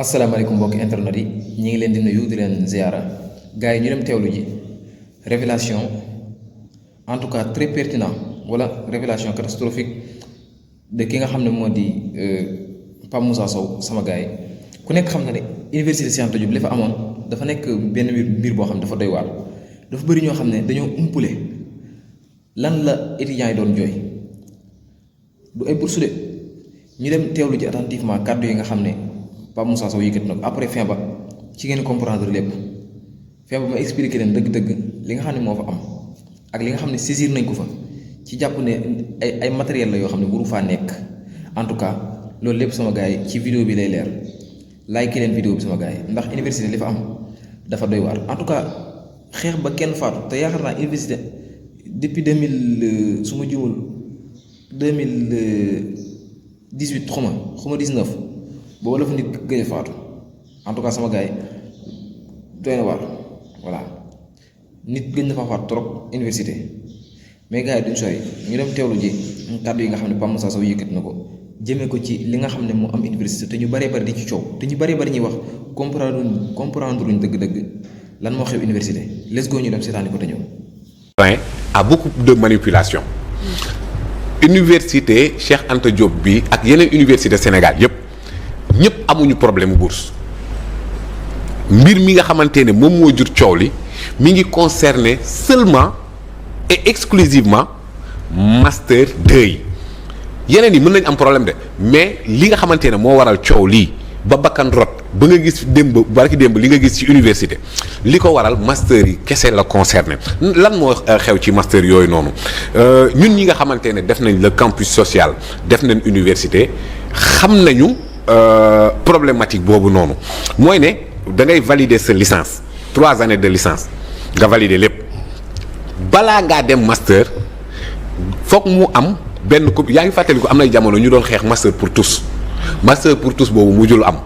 asalaamaaleykum mbokki internet yi ñi ngi leen di nuyu di leen ziara gars yi ñu dem teewlu ji révélation en tout cas très pertinent wala révélation catastrophique de ki nga xam ne moo di Pape Moussa Sow sama gars yi ku nekk xam na ne université Cheikh Anta Diop li fa amoon dafa nekk benn mbir boo xam ne dafa doy waar dafa bëri ñoo xam ne dañoo umpule lan la étudiants yi doon jooy du ay bourse de ñu dem teewlu ji attentivement kàddu yi nga xam ne Pape Moussa Sow yëkkati na ko après fin ba ci ngeen comprendre lépp fin ba ma expliqué leen dëgg-dëgg li nga xam ne moo fa am ak li nga xam ne saisir nañ ko fa ci jàpp ne ay matériel la yoo xam ne waru faa nekk en tout cas loolu lépp sama gars yi ci vidéo bi lay leer like leen vidéo bi sama gars yi ndax université li fa am dafa doy waar en tout cas xeex ba kenn faatu te yaakaar naa université depuis 2000 su ma jumul 2018 xuma 19 boobu la fa nit gëj a faatu en tout cas sama gars yi doy na waar voilà nit gëj na fa faatu trop université mais gars yi duñ sori ñu dem teewlu ji kàddu yi nga xam ne Pape Moussa Sow yëkkati na ko jëmee ko ci li nga xam ne moo am université te ñu bëree bëri di ci coow te ñu bëree bëri ñuy wax comprendre luñ dëgg-dëgg lan moo xew université let's go ñu dem seetaani ko te ñëw. a beaucoup de manipulation. Université Cheikh Anta Diop bi ak yeneen université Sénégal yépp ñëpp amuñu problème bourse mbir mi nga xamante ne moom moo jur coow li mi ngi concerner seulement et exclusivement master 2 yi yeneen yi mën nañ am problème de mais li nga xamante ne moo waral coow lii ba bakkan rot ba nga gis démb barki démb li nga gis ci université li ko waral master yi kese la concerné lan moo xew ci master yooyu noonu ñun ñi nga xamante ne def nañ le campus social def nañ université xam nañu problématique boobu noonu mooy ne da ngay valider sa licence 3 années de licence nga valider lépp balaa ngaa dem master foog mu am benn ko yaa ngi fàttali ko am nay jamono ñu doon xeex master pour tous boobu mujjul am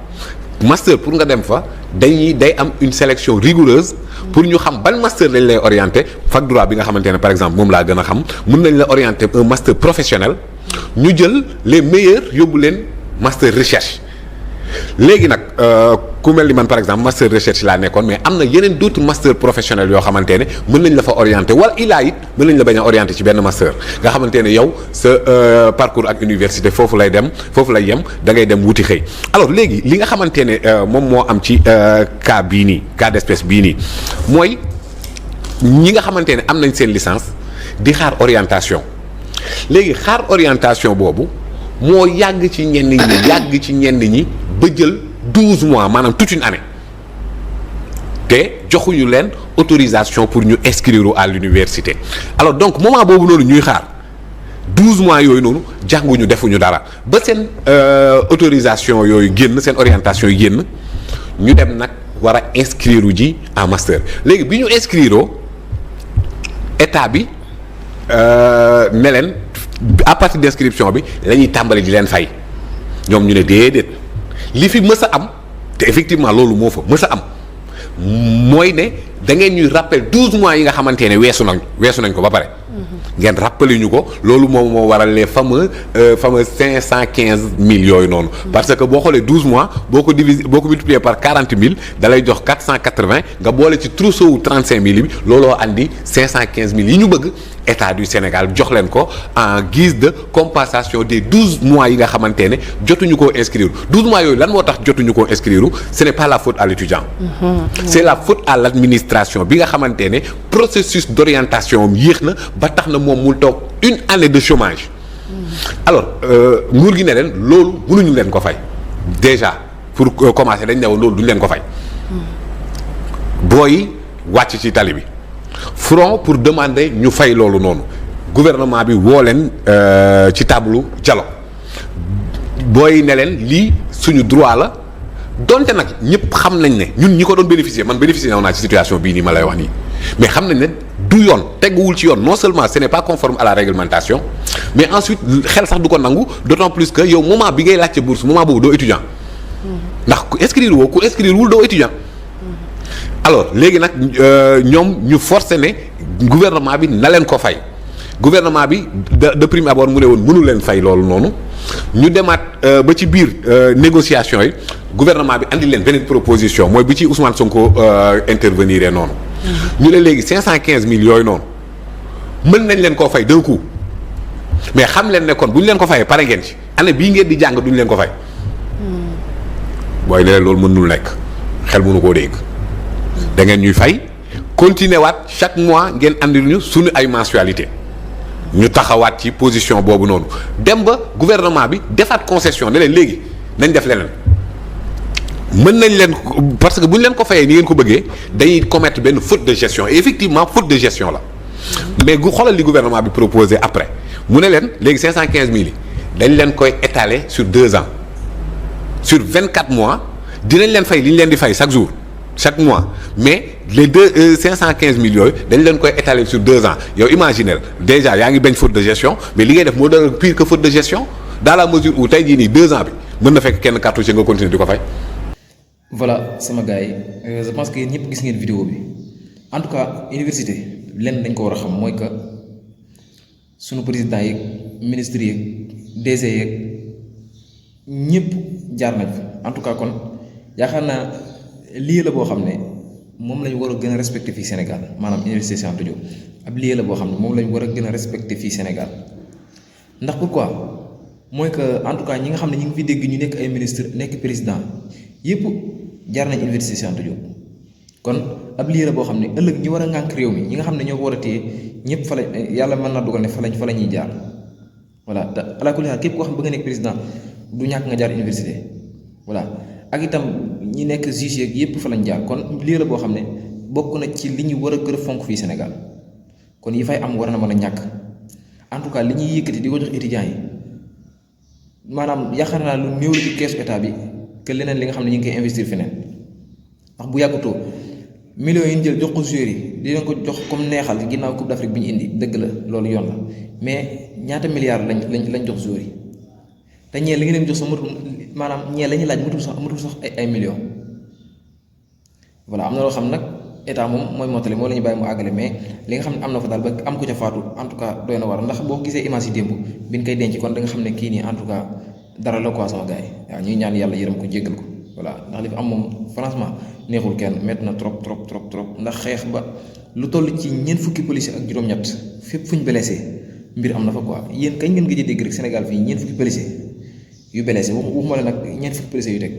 master pour nga dem fa day am une sélection rigoureuse pour ñu xam ban master lañ lay orienté fac droit bi nga xamante ne par exemple moom laa gën a xam mën nañ la orienté un master professionnel ñu jël les meilleurs yóbbu leen master recherche léegi nag ku mel ni man par exemple master recherche laa nekkoon mais am na yeneen d'autres master professionnels yoo xamante ne mën nañ la fa orienté wala ilaa it mën nañ la bañ a orienté ci benn master nga xamante ne yow sa parcours ak université foofu lay yem da ngay dem wuti xëy alors léegi li nga xamante ne moom moo am ci cas bii nii cas d'espèce bii nii mooy ñi nga xamante ne am nañ seen licence di xaar orientation léegi xaar orientation boobu moo yàgg ci ñenn ñi ba jël 12 mois maanaam toute une année te joxuñu leen autorisation pour ñu inscrire à l'université alors donc moment boobu noonu ñuy xaar 12 mois yooyu noonu jànguñu defuñu dara ba seen autorisation yooyu génn seen orientation yi génn ñu dem nag war a inscrire ji en master léegi bi ñu inscrire état bi ne leen à partir d'inscription bi la ñuy tàmbali di leen fay ñoom ñu ne déedéet li fi mës a am te effectivement loolu moo fa mës a am mooy ne da ngeen ñuy rappel 12 mois yi nga xamante ne weesu nañ ko ba pare. ngeen rappelé ñu ko loolu moom moo waral les fameux 515 000 yooyu noonu. parce que boo xoolee 12 mois boo ko multiplier par 40 000 da lay jox 480 nga boole ci trousseau wu 35 000 bi looloo andi 515 000 yi ñu bëgg état du Sénégal jox leen ko en guise de compensation des 12 mois yi nga xamante ne jotuñu koo inscrire 12 mois yooyu lan moo tax jotuñu koo inscrire ce n'est pas la faute à l'étudiant. C'est la faute à l'administration bi nga xamante ne processus d'orientation am yéex na ba tax na moom mu toog une année de chômage. alors nguur gi ne leen loolu mënuñu leen ko fay déjà pour commencer dañ ne woon loolu duñu leen ko fay. booy wàcc ci tali bi front pour demander ñu fay loolu noonu gouvernement bi woo leen ci tableau dialogue booy ne leen lii suñu droit la donte nag ñëpp xam nañ ne ñun ñi ko doon bénéficier man bénéficier naa ci situation bii nii ma lay wax nii mais xam nañ ne du yoon teguwul ci yoon non seulement ce n'est pas conforme à la réglementation mais ensuite xel sax du ko nangu d'autant plus que yow moment bi ngay laajte bourse moment boobu doo étudiant ndax ku inscrire wul doo étudiant alors léegi nag ñoom ñu forcé ne gouvernement bi na leen ko fay gouvernement bi de prime abord mu ne woon mënu leen fay loolu noonu ñu demaat ba ci biir négociation yi gouvernement bi andi leen beneen proposition mooy bi ci Ousmane Sonko intervenir noonu. ñu ne léegi 515 000 yooyu noonu mën nañ leen koo fay d'un coup mais xam leen ne kon bu ñu leen ko fayee pare ngeen ci année bii ngeen di jàng duñu leen ko fay. booy ne loolu mënul nekk xel mënu koo dégg. da ngeen ñuy fay continuer waat chaque mois ngeen andil ñu suñu ay mensualité ñu taxawaat ci position boobu noonu dem ba gouvernement bi defaat concession ne leen léegi nañ def leneen mën nañ leen parce que bu ñu leen ko fayee ni ngeen ko bëggee dañuy commettre benn faute de gestion et effectivement faute de gestion la mais gu xoolal li gouvernement bi proposé après mu ne leen léegi 515 000 yi dañ leen koy étaler sur 2 ans sur 24 mois dinañ leen fay li ñu leen di fay chaque mois mais les 515 000 yooyu dañ leen koy étaler sur 2 ans yow imaginez déjà yaa ngi bañ faute de gestion mais li ngay def moo doon pire que faute de gestion dans la mesure où tey jii nii 2 ans bi mën na fekk kenn cartouche nga continuer di ko fay. voilà sama gars yi je pense que yéen ñëpp gis ngeen vidéo bi en tout cas université lenn dañ ko war a xam mooy que sunu président yeeg ministre yeeg DG yeeg ñëpp jaar nañ fa en tout cas kon yaakaar naa. lii la boo xam ne moom lañ war a gën a respecté fii Sénégal maanaam université Cheikh Anta Diop ab lii la boo xam ne moom lañ war a gën a respecté fii Sénégal ndax pourquoi mooy que en tout cas ñi nga xam ne ñi ngi fi dégg ñu nekk ay ministre nekk président yëpp jaar nañ université Cheikh Anta Diop kon ab lii la boo xam ne ëllëg ñi war a ŋànk réew mi ñi nga xam ne ñoo ko war a téye ñëpp fa la yàlla mën naa dugal ne fa la ñuy jaar voilà te alaa kulli haal képp koo xam ne bëgg nga nekk président du ñàkk nga jaar université voilà. ak itam ñi nekk juge yeeg yépp fa lañ jaar kon lii la boo xam ne bokk na ci li ñu war a gën a fonk fii Sénégal kon yi fay am war na mën a ñàkk en tout cas li ñuy yëkkati di ko jox étudiants yi maanaam yaakaar naa lu néew la ci keesu état bi que leneen li nga xam ne ñu ngi koy investir feneen ndax bu yàggatoo millions yi ñu jël jox ko joueurs yi di leen ko jox comme neexal ginnaaw Coupe d'Afrique bi ñu indi dëgg la loolu yoon la mais ñaata milliards lañ jox joueurs yi te ñee li nga leen jox sax matul maanaam ñee la ñuy laaj matul sax ay millions voilà am na loo xam nag état moom mooy mottali moo la ñu bàyyi mu àggale mais li nga xam ne am na fa daal ba am ko ca faatu en tout cas doy na war ndax boo gisee image yi démb bi ñu koy denc kon da nga xam ne kii nii en tout cas dara la quoi sama gars yi waaw ñuy ñaan yàlla yërëm ko jéggal ko voilà ndax li fi am moom franchement neexul kenn métti na trop ndax xeex ba lu toll ci ñeent fukki policier ak juróom-ñett fépp fu ñu blessé mbir am na fa quoi yéen kañ ngeen gëj a dégg rek Sénégal fii ñeent fukki policier yu blessé waxuma la nag ñeent fukki policier yu teg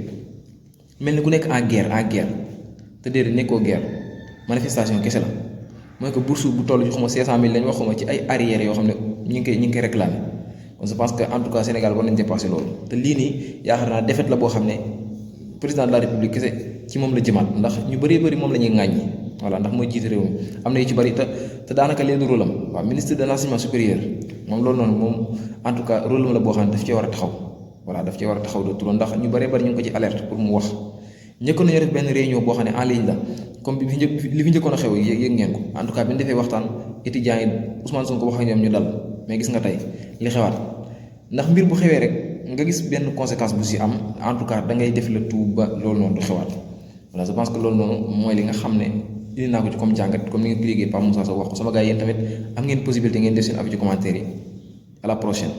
mel ni ku nekk en guerre te déedéet nekkoo guerre manifestation kese la mooy que bourse bu toll ci xuma 500 000 lañ waxuma ci ay arrière yoo xam ne ñu ngi koy réclamer kon je pense que en tout cas Sénégal war nañ dépasser loolu te lii nii yaakaar naa défaite la boo xam ne président de la république kese ci moom la jëmaat ndax ñu bëri moom la ñuy ŋàññi voilà ndax mooy jiite réew mi am na yu ci bëri te daanaka leen rôle am waaw ministre de l'enseignement supérieur moom loolu noonu moom en tout cas rôle am la boo xam ne daf cee war a taxaw voilà daf cee war a taxaw de trop ndax ñu bëree bëri ñu ngi ko ci alerte pour mu wax njëkkoon nañu def benn réunion boo xam ne en ligne la comme li fi njëkkoon a xew yëg ngeen ko en tout cas bi ñu defee waxtaan étudiants yi Ousmane Sonko wax ak ñoom ñu dal mais gis nga tey li xewaat ndax mbir bu xewee rek nga gis benn conséquence bu si am en tout cas da ngay def le tout ba loolu noonu du xewaat voilà je pense que loolu noonu mooy li nga xam ne indi naa ko ci comme jàngat comme ni nga ko liggéey Pape Moussa Sow wax ko sama gars yi yéen tamit am ngeen possibilité ngeen def seen avis ci commentaire yi à la prochaine